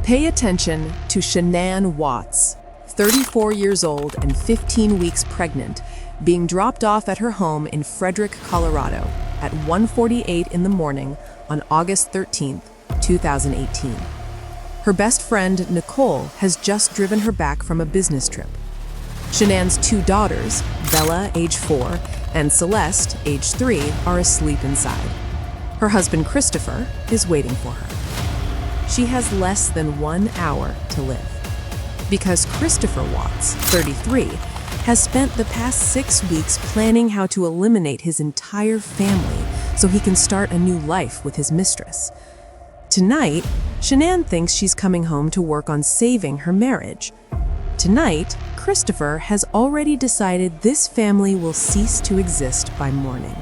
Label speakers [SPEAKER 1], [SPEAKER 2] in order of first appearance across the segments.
[SPEAKER 1] Pay attention to Shanann Watts, 34 years old and 15 weeks pregnant, being dropped off at her home in Frederick, Colorado at 1:48 in the morning on August 13, 2018. Her best friend, Nicole, has just driven her back from a business trip. Shanann's two daughters, Bella, age 4, and Celeste, age 3, are asleep inside. Her husband, Christopher, is waiting for her. She has less than 1 hour to live. Because Christopher Watts, 33, has spent the past 6 weeks planning how to eliminate his entire family so he can start a new life with his mistress. Tonight, Shanann thinks she's coming home to work on saving her marriage. Tonight, Christopher has already decided this family will cease to exist by morning.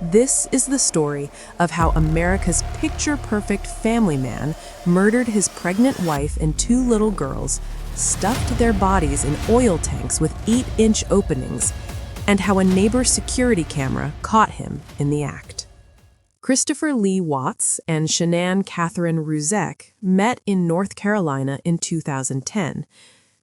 [SPEAKER 1] This is the story of how America's picture-perfect family man murdered his pregnant wife and 2 little girls, stuffed their bodies in oil tanks with 8-inch openings, and how a neighbor's security camera caught him in the act. Christopher Lee Watts and Shanann Catherine Ruzek met in North Carolina in 2010.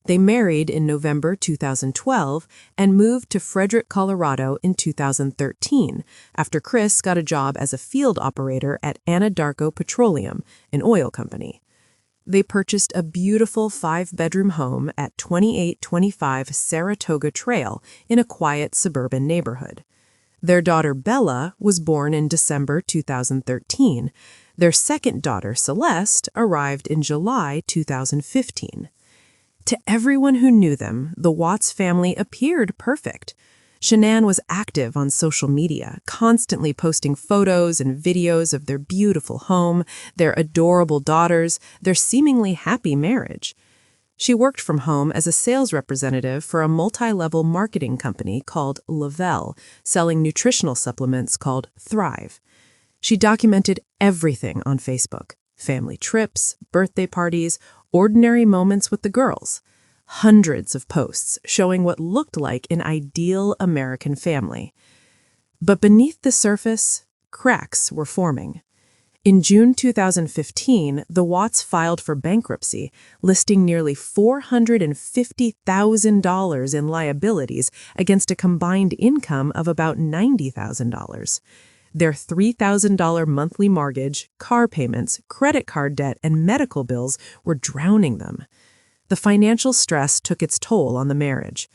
[SPEAKER 1] They married in November 2012 and moved to Frederick, Colorado in 2013 after Chris got a job as a field operator at Anadarko Petroleum, an oil company. They purchased a beautiful 5-bedroom home at 2825 Saratoga Trail in a quiet suburban neighborhood. Their daughter Bella was born in December 2013. Their second daughter, Celeste, arrived in July 2015. To everyone who knew them, the Watts family appeared perfect. Shanann was active on social media, constantly posting photos and videos of their beautiful home, their adorable daughters, their seemingly happy marriage. She worked from home as a sales representative for a multi-level marketing company called Lavelle, selling nutritional supplements called Thrive. She documented everything on Facebook: family trips, birthday parties, ordinary moments with the girls. Hundreds of posts showing what looked like an ideal American family. But beneath the surface, cracks were forming. In June 2015, the Watts filed for bankruptcy, listing nearly $450,000 in liabilities against a combined income of about $90,000. Their $3,000 monthly mortgage, car payments, credit card debt, and medical bills were drowning them. The financial stress took its toll on the marriage.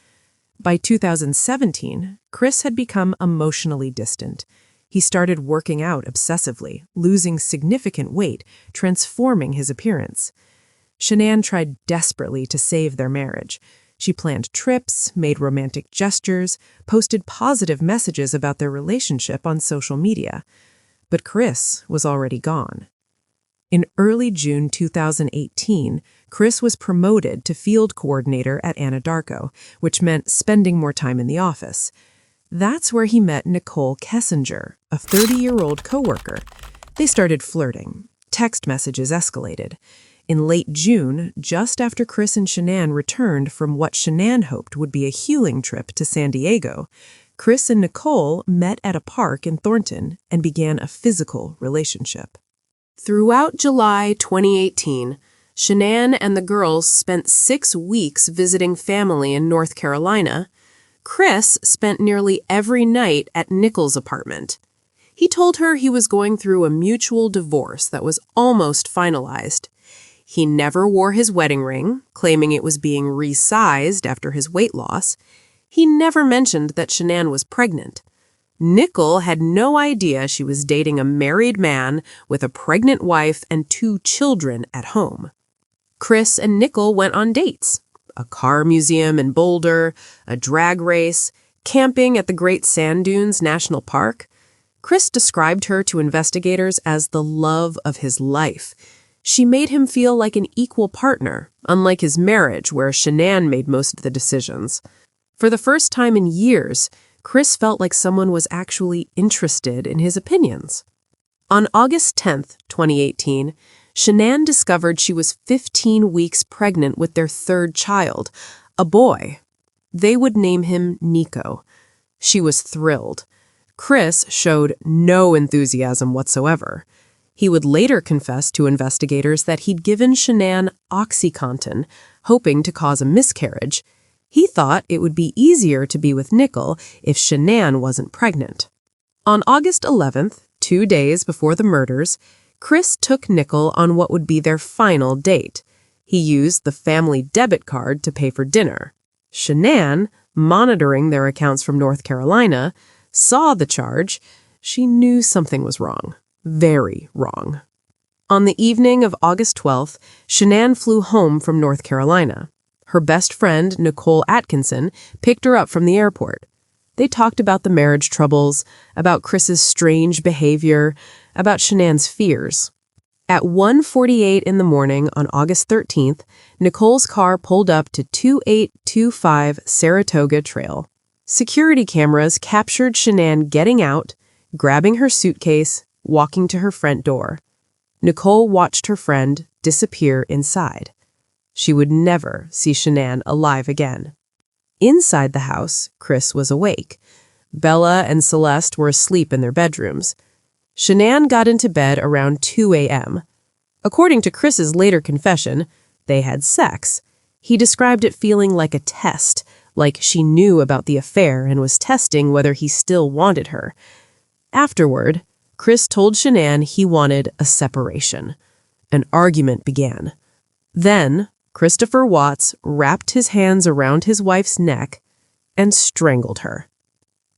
[SPEAKER 1] By 2017, Chris had become emotionally distant. He started working out obsessively, losing significant weight, transforming his appearance. Shanann tried desperately to save their marriage. She planned trips, made romantic gestures, posted positive messages about their relationship on social media. But Chris was already gone. In early June 2018, Chris was promoted to field coordinator at Anadarko, which meant spending more time in the office. That's where he met Nicole Kessinger, a 30-year-old coworker. They started flirting. Text messages escalated. In late June, just after Chris and Shanann returned from what Shanann hoped would be a healing trip to San Diego, Chris and Nicole met at a park in Thornton and began a physical relationship. Throughout July 2018, Shanann and the girls spent 6 weeks visiting family in North Carolina. Chris spent nearly every night at Nicole's apartment. He told her he was going through a mutual divorce that was almost finalized. He never wore his wedding ring, claiming it was being resized after his weight loss. He never mentioned that Shanann was pregnant. Nicole had no idea she was dating a married man with a pregnant wife and 2 children at home. Chris and Nicole went on dates: a car museum in Boulder, a drag race, camping at the Great Sand Dunes National Park. Chris described her to investigators as the love of his life. She made him feel like an equal partner, unlike his marriage where Shanann made most of the decisions. For the first time in years, Chris felt like someone was actually interested in his opinions. On August 10, 2018, Shanann discovered she was 15 weeks pregnant with their 3rd child, a boy. They would name him Nico. She was thrilled. Chris showed no enthusiasm whatsoever. He would later confess to investigators that he'd given Shanann OxyContin, hoping to cause a miscarriage. He thought it would be easier to be with Nickel if Shanann wasn't pregnant. On August 11th, 2 days before the murders, Chris took Nickel on what would be their final date. He used the family debit card to pay for dinner. Shanann, monitoring their accounts from North Carolina, saw the charge. She knew something was wrong. Very wrong. On the evening of August 12th, Shanann flew home from North Carolina. Her best friend, Nicole Atkinson, picked her up from the airport. They talked about the marriage troubles, about Chris's strange behavior, about Shanann's fears. At 1:48 in the morning on August 13th, Nicole's car pulled up to 2825 Saratoga Trail. Security cameras captured Shanann getting out, grabbing her suitcase, walking to her front door. Nicole watched her friend disappear inside. She would never see Shanann alive again. Inside the house, Chris was awake. Bella and Celeste were asleep in their bedrooms. Shanann got into bed around 2 a.m. According to Chris's later confession, they had sex. He described it feeling like a test, like she knew about the affair and was testing whether he still wanted her. Afterward, Chris told Shanann he wanted a separation. An argument began. Then, Christopher Watts wrapped his hands around his wife's neck and strangled her.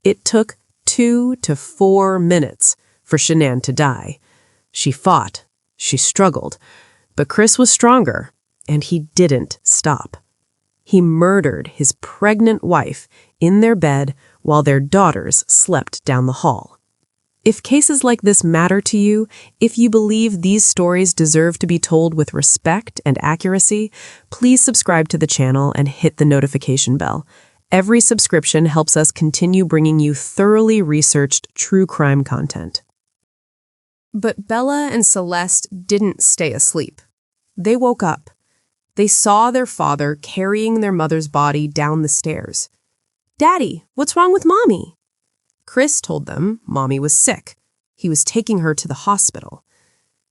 [SPEAKER 1] It took 2 to 4 minutes for Shanann to die. She fought, she struggled, but Chris was stronger, and he didn't stop. He murdered his pregnant wife in their bed while their daughters slept down the hall. If cases like this matter to you, if you believe these stories deserve to be told with respect and accuracy, please subscribe to the channel and hit the notification bell. Every subscription helps us continue bringing you thoroughly researched true crime content. But Bella and Celeste didn't stay asleep. They woke up. They saw their father carrying their mother's body down the stairs. "Daddy, what's wrong with Mommy?" Chris told them Mommy was sick. He was taking her to the hospital.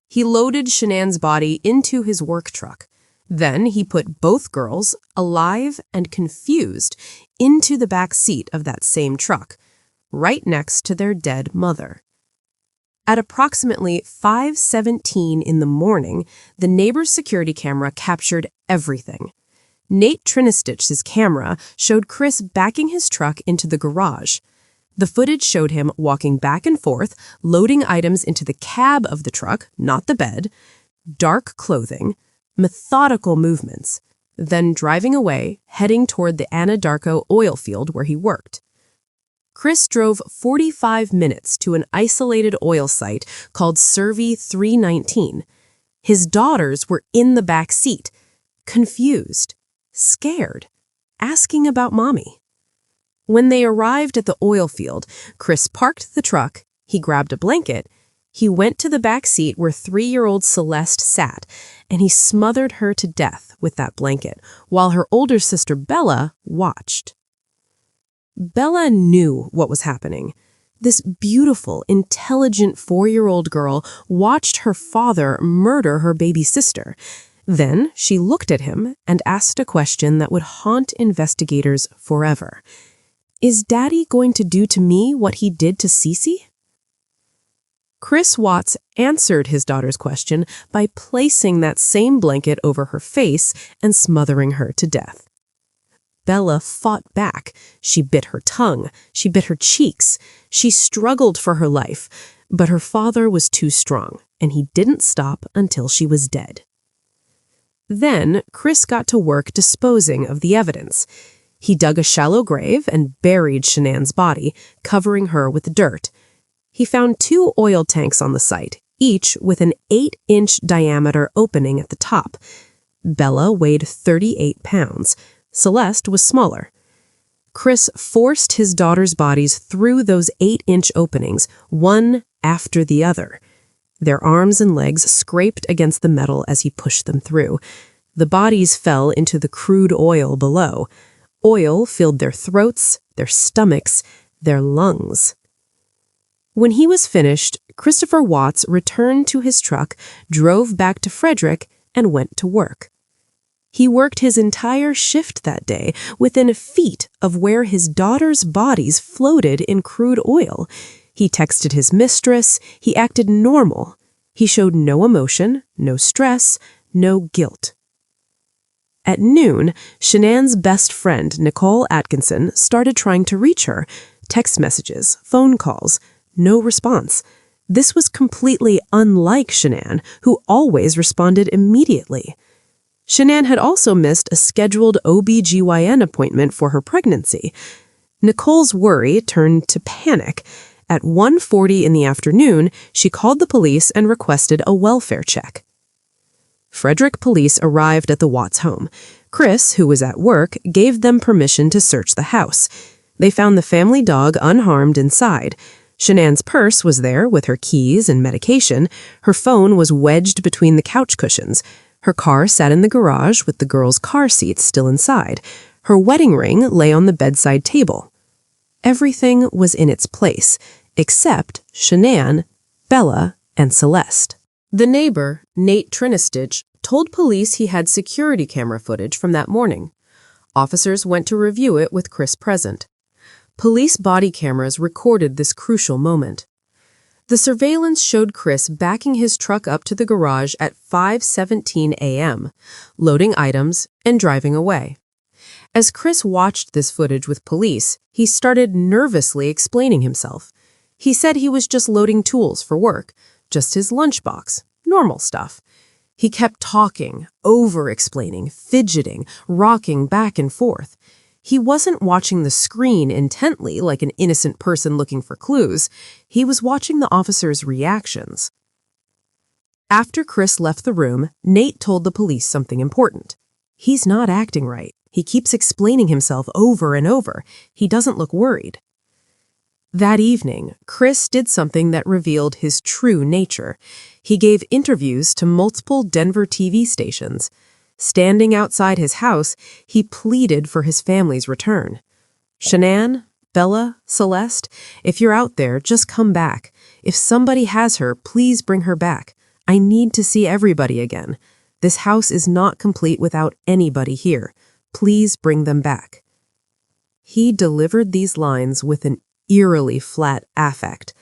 [SPEAKER 1] He loaded Shanann's body into his work truck. Then he put both girls, alive and confused, into the back seat of that same truck, right next to their dead mother. At approximately 5:17 in the morning, the neighbor's security camera captured everything. Nate Trinistitch's camera showed Chris backing his truck into the garage. The footage showed him walking back and forth, loading items into the cab of the truck, not the bed, dark clothing, methodical movements, then driving away, heading toward the Anadarko oil field where he worked. Chris drove 45 minutes to an isolated oil site called Survey 319. His daughters were in the back seat, confused, scared, asking about Mommy. When they arrived at the oil field, Chris parked the truck, he grabbed a blanket, he went to the back seat where 3-year-old Celeste sat, and he smothered her to death with that blanket, while her older sister Bella watched. Bella knew what was happening. This beautiful, intelligent 4-year-old girl watched her father murder her baby sister. Then she looked at him and asked a question that would haunt investigators forever. "Is Daddy going to do to me what he did to Cece?" Chris Watts answered his daughter's question by placing that same blanket over her face and smothering her to death. Bella fought back. She bit her tongue. She bit her cheeks. She struggled for her life, but her father was too strong, and he didn't stop until she was dead. Then Chris got to work disposing of the evidence. He dug a shallow grave and buried Shanann's body, covering her with dirt. He found 2 oil tanks on the site, each with an 8-inch diameter opening at the top. Bella weighed 38 pounds. Celeste was smaller. Chris forced his daughters' bodies through those 8-inch openings, one after the other. Their arms and legs scraped against the metal as he pushed them through. The bodies fell into the crude oil below. Oil filled their throats, their stomachs, their lungs. When he was finished, Christopher Watts returned to his truck, drove back to Frederick, and went to work. He worked his entire shift that day within feet of where his daughter's bodies floated in crude oil. He texted his mistress. He acted normal. He showed no emotion, no stress, no guilt. At noon, Shanann's best friend, Nicole Atkinson, started trying to reach her. Text messages, phone calls, no response. This was completely unlike Shanann, who always responded immediately. Shanann had also missed a scheduled OB/GYN appointment for her pregnancy. Nicole's worry turned to panic. At 1:40 in the afternoon, she called the police and requested a welfare check. Frederick police arrived at the Watts home. Chris, who was at work, gave them permission to search the house. They found the family dog unharmed inside. Shanann's purse was there with her keys and medication. Her phone was wedged between the couch cushions. Her car sat in the garage with the girl's car seats still inside. Her wedding ring lay on the bedside table. Everything was in its place, except Shanann, Bella, and Celeste. The neighbor, Nate Trinistich, told police he had security camera footage from that morning. Officers went to review it with Chris present. Police body cameras recorded this crucial moment. The surveillance showed Chris backing his truck up to the garage at 5:17 a.m., loading items and driving away. As Chris watched this footage with police, he started nervously explaining himself. He said he was just loading tools for work, just his lunchbox, normal stuff. He kept talking, over-explaining, fidgeting, rocking back and forth. He wasn't watching the screen intently like an innocent person looking for clues. He was watching the officers' reactions. After Chris left the room, Nate told the police something important. He's not acting right. He keeps explaining himself over and over. He doesn't look worried. That evening, Chris did something that revealed his true nature. He gave interviews to multiple Denver TV stations. Standing outside his house, he pleaded for his family's return. Shanann, Bella, Celeste, if you're out there, just come back. If somebody has her, please bring her back. I need to see everybody again. This house is not complete without anybody here. Please bring them back. He delivered these lines with an eerily flat affect.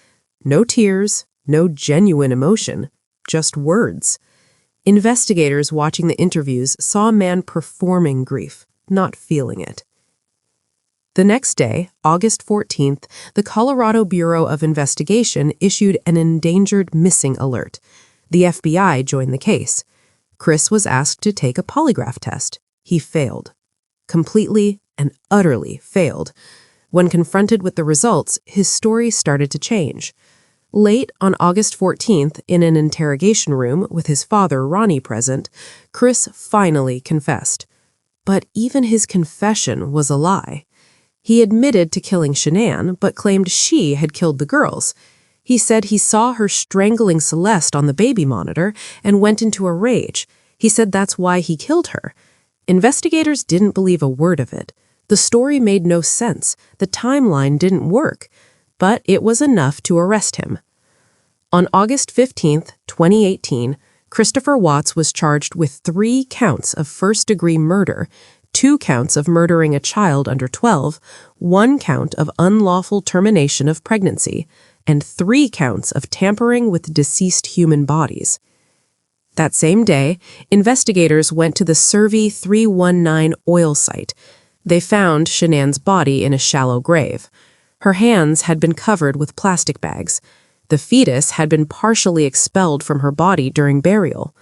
[SPEAKER 1] No tears, no genuine emotion, just words. Investigators watching the interviews saw a man performing grief, not feeling it. The next day, August 14th, the Colorado Bureau of Investigation issued an endangered missing alert. The FBI joined the case. Chris was asked to take a polygraph test. He failed. Completely and utterly failed. When confronted with the results, his story started to change. Late on August 14th, in an interrogation room with his father, Ronnie, present, Chris finally confessed. But even his confession was a lie. He admitted to killing Shanann, but claimed she had killed the girls. He said he saw her strangling Celeste on the baby monitor and went into a rage. He said that's why he killed her. Investigators didn't believe a word of it. The story made no sense. The timeline didn't work. But it was enough to arrest him. On August 15th, 2018, Christopher Watts was charged with 3 counts of first-degree murder, 2 counts of murdering a child under 12, 1 count of unlawful termination of pregnancy, and 3 counts of tampering with deceased human bodies. That same day, investigators went to the Survey 319 oil site. They found Shanann's body in a shallow grave. Her hands had been covered with plastic bags. The fetus had been partially expelled from her body during burial.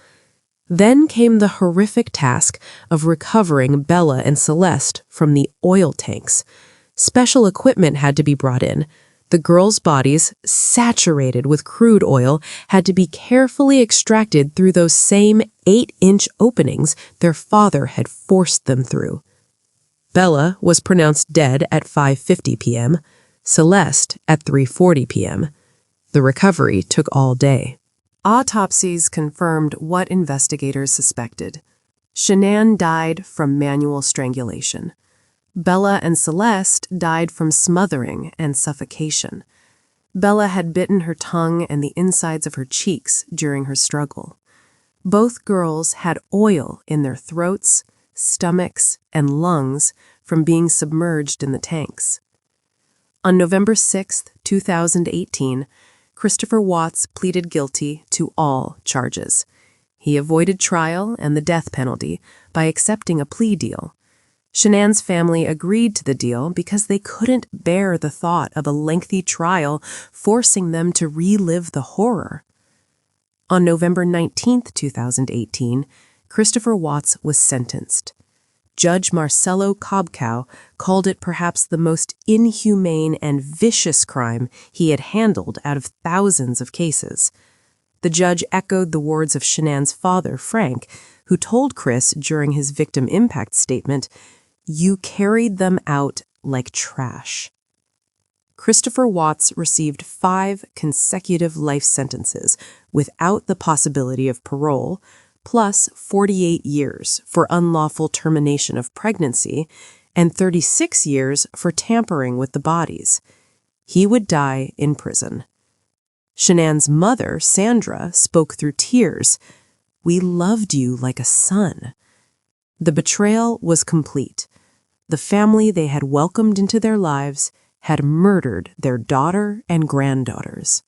[SPEAKER 1] Then came the horrific task of recovering Bella and Celeste from the oil tanks. Special equipment had to be brought in. The girls' bodies, saturated with crude oil, had to be carefully extracted through those same 8-inch openings their father had forced them through. Bella was pronounced dead at 5:50 p.m., Celeste at 3:40 p.m. The recovery took all day. Autopsies confirmed what investigators suspected. Shanann died from manual strangulation. Bella and Celeste died from smothering and suffocation. Bella had bitten her tongue and the insides of her cheeks during her struggle. Both girls had oil in their throats, stomachs, and lungs from being submerged in the tanks. On November 6, 2018, Christopher Watts pleaded guilty to all charges. He avoided trial and the death penalty by accepting a plea deal. Shanann's family agreed to the deal because they couldn't bear the thought of a lengthy trial forcing them to relive the horror. On November 19, 2018, Christopher Watts was sentenced. Judge Marcelo Cobcow called it perhaps the most inhumane and vicious crime he had handled out of thousands of cases. The judge echoed the words of Shanann's father, Frank, who told Chris during his victim impact statement, "You carried them out like trash." Christopher Watts received 5 consecutive life sentences without the possibility of parole, plus 48 years for unlawful termination of pregnancy and 36 years for tampering with the bodies. He would die in prison. Shanann's mother, Sandra, spoke through tears, "We loved you like a son." The betrayal was complete. The family they had welcomed into their lives had murdered their daughter and granddaughters.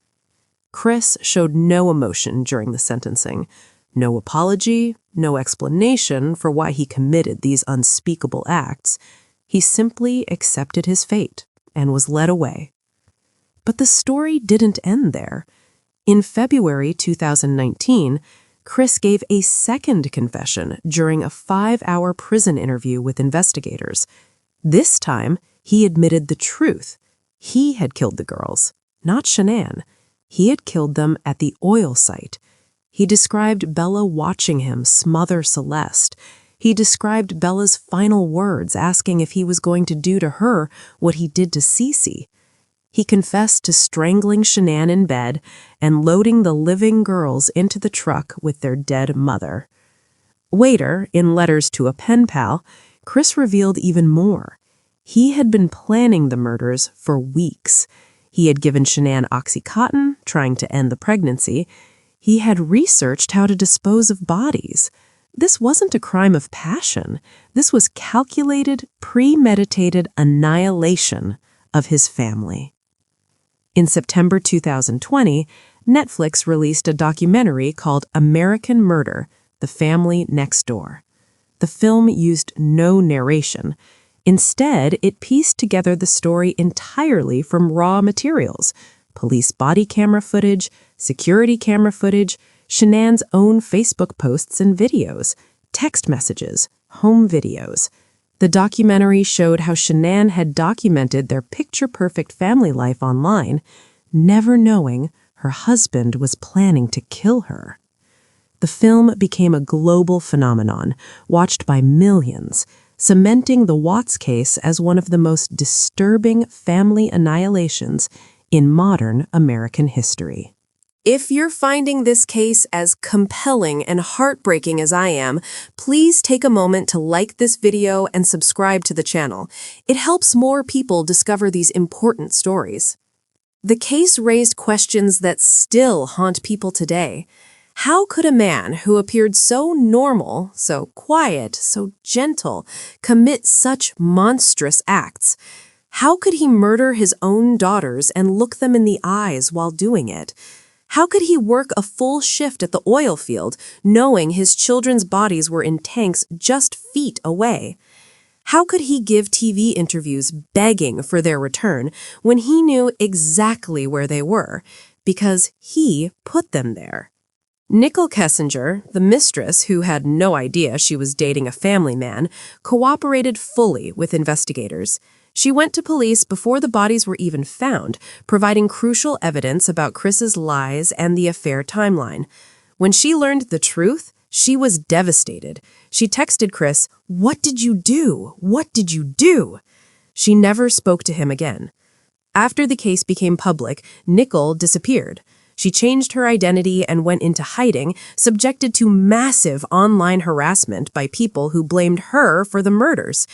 [SPEAKER 1] Chris showed no emotion during the sentencing, no apology, no explanation for why he committed these unspeakable acts. He simply accepted his fate and was led away. But the story didn't end there. In February 2019, Chris gave a second confession during a 5-hour prison interview with investigators. This time, he admitted the truth. He had killed the girls, not Shanann. He had killed them at the oil site. He described Bella watching him smother Celeste. He described Bella's final words, asking if he was going to do to her what he did to Cece. He confessed to strangling Shanann in bed and loading the living girls into the truck with their dead mother. Later, in letters to a pen pal, Chris revealed even more. He had been planning the murders for weeks. He had given Shanann OxyContin, trying to end the pregnancy. He had researched how to dispose of bodies. This wasn't a crime of passion. This was calculated, premeditated annihilation of his family. In September 2020, Netflix released a documentary called American Murder: The Family Next Door. The film used no narration. Instead, it pieced together the story entirely from raw materials: police body camera footage, security camera footage, Shanann's own Facebook posts and videos, text messages, home videos. The documentary showed how Shanann had documented their picture-perfect family life online, never knowing her husband was planning to kill her. The film became a global phenomenon, watched by millions, cementing the Watts case as one of the most disturbing family annihilations in modern American history. If you're finding this case as compelling and heartbreaking as I am, please take a moment to like this video and subscribe to the channel. It helps more people discover these important stories. The case raised questions that still haunt people today. How could a man who appeared so normal, so quiet, so gentle, commit such monstrous acts? How could he murder his own daughters and look them in the eyes while doing it? How could he work a full shift at the oil field, knowing his children's bodies were in tanks just feet away? How could he give TV interviews begging for their return when he knew exactly where they were, because he put them there? Nicole Kessinger, the mistress who had no idea she was dating a family man, cooperated fully with investigators. She went to police before the bodies were even found, providing crucial evidence about Chris's lies and the affair timeline. When she learned the truth, she was devastated. She texted Chris, "What did you do? What did you do?" She never spoke to him again. After the case became public, Nicole disappeared. She changed her identity and went into hiding, subjected to massive online harassment by people who blamed her for the murders.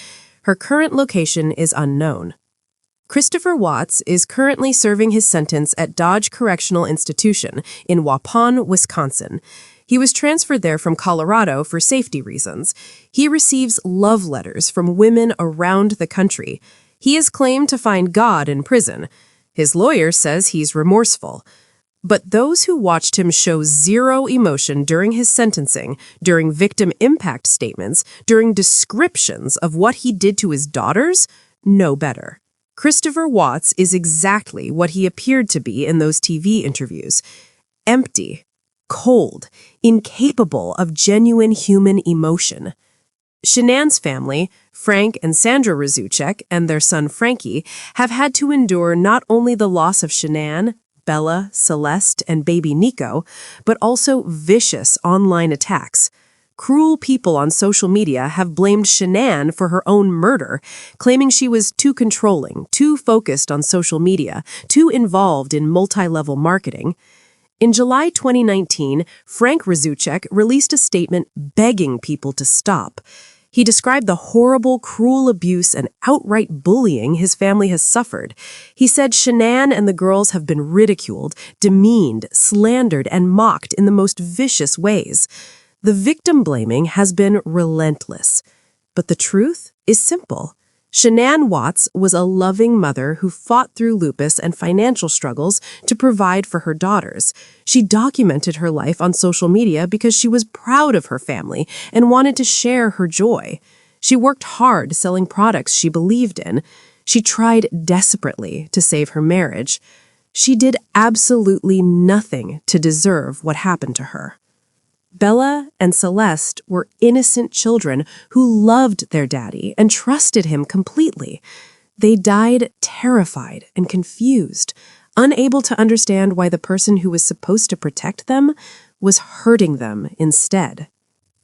[SPEAKER 1] Her current location is unknown. Christopher Watts is currently serving his sentence at Dodge Correctional Institution in Waupun, Wisconsin. He was transferred there from Colorado for safety reasons. He receives love letters from women around the country. He has claimed to find God in prison. His lawyer says he's remorseful. But those who watched him show zero emotion during his sentencing, during victim impact statements, during descriptions of what he did to his daughters, know better. Christopher Watts is exactly what he appeared to be in those TV interviews. Empty, cold, incapable of genuine human emotion. Shanann's family, Frank and Sandra Rzucek, and their son Frankie, have had to endure not only the loss of Shanann, Bella, Celeste, and baby Nico, but also vicious online attacks. Cruel people on social media have blamed Shanann for her own murder, claiming she was too controlling, too focused on social media, too involved in multi-level marketing. In July 2019, Frank Rzucek released a statement begging people to stop. He described the horrible, cruel abuse and outright bullying his family has suffered. He said Shanann and the girls have been ridiculed, demeaned, slandered, and mocked in the most vicious ways. The victim blaming has been relentless. But the truth is simple. Shanann Watts was a loving mother who fought through lupus and financial struggles to provide for her daughters. She documented her life on social media because she was proud of her family and wanted to share her joy. She worked hard selling products she believed in. She tried desperately to save her marriage. She did absolutely nothing to deserve what happened to her. Bella and Celeste were innocent children who loved their daddy and trusted him completely. They died terrified and confused, unable to understand why the person who was supposed to protect them was hurting them instead.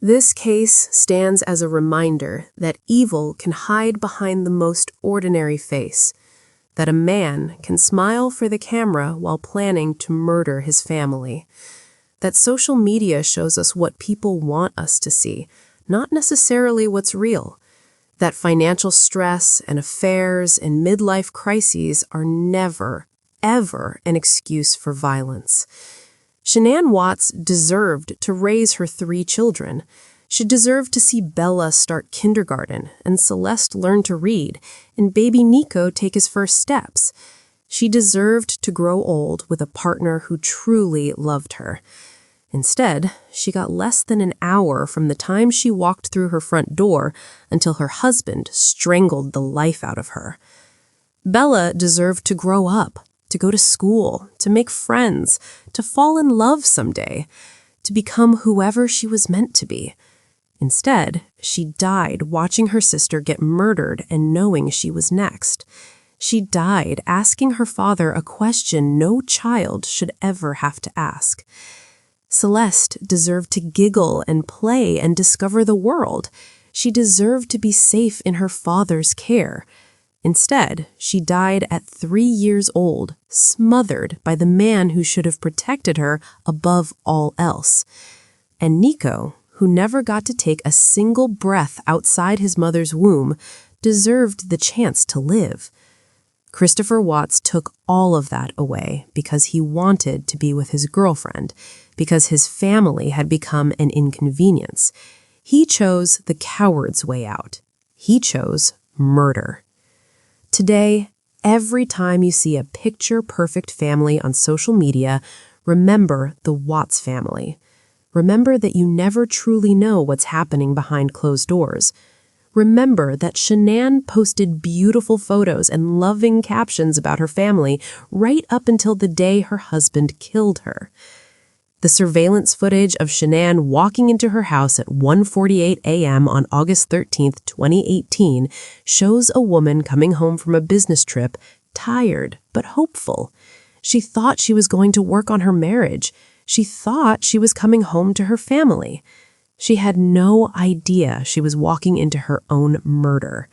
[SPEAKER 1] This case stands as a reminder that evil can hide behind the most ordinary face, that a man can smile for the camera while planning to murder his family. That social media shows us what people want us to see, not necessarily what's real. That financial stress and affairs and midlife crises are never, ever an excuse for violence. Shanann Watts deserved to raise her 3 children. She deserved to see Bella start kindergarten and Celeste learn to read and baby Nico take his first steps. She deserved to grow old with a partner who truly loved her. Instead, she got less than an hour from the time she walked through her front door until her husband strangled the life out of her. Bella deserved to grow up, to go to school, to make friends, to fall in love someday, to become whoever she was meant to be. Instead, she died watching her sister get murdered and knowing she was next. She died asking her father a question no child should ever have to ask. Celeste deserved to giggle and play and discover the world. She deserved to be safe in her father's care. Instead, she died at 3 years old, smothered by the man who should have protected her above all else. And Nico, who never got to take a single breath outside his mother's womb, deserved the chance to live. Christopher Watts took all of that away because he wanted to be with his girlfriend, because his family had become an inconvenience. He chose the coward's way out. He chose murder. Today, every time you see a picture-perfect family on social media, remember the Watts family. Remember that you never truly know what's happening behind closed doors. Remember that Shanann posted beautiful photos and loving captions about her family right up until the day her husband killed her. The surveillance footage of Shanann walking into her house at 1:48 a.m. on August 13, 2018, shows a woman coming home from a business trip, tired but hopeful. She thought she was going to work on her marriage. She thought she was coming home to her family. She had no idea she was walking into her own murder.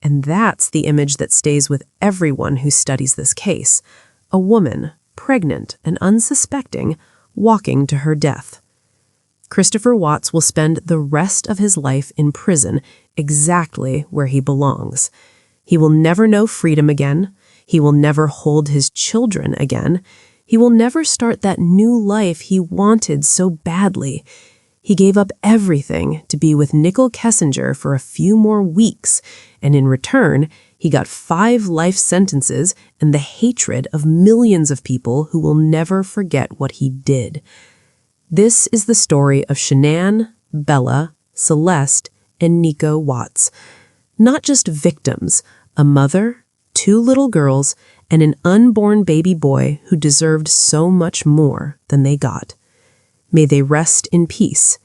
[SPEAKER 1] And that's the image that stays with everyone who studies this case. A woman, pregnant and unsuspecting, walking to her death. Christopher Watts will spend the rest of his life in prison, exactly where he belongs. He will never know freedom again. He will never hold his children again. He will never start that new life he wanted so badly. He gave up everything to be with Nicole Kessinger for a few more weeks, and in return, he got 5 life sentences and the hatred of millions of people who will never forget what he did. This is the story of Shanann, Bella, Celeste, and Nico Watts. Not just victims, a mother, 2 little girls, and an unborn baby boy who deserved so much more than they got. May they rest in peace,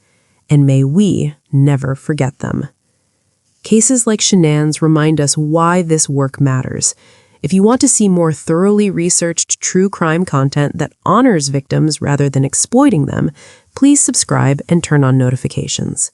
[SPEAKER 1] and may we never forget them. Cases like Shanann's remind us why this work matters. If you want to see more thoroughly researched true crime content that honors victims rather than exploiting them, please subscribe and turn on notifications.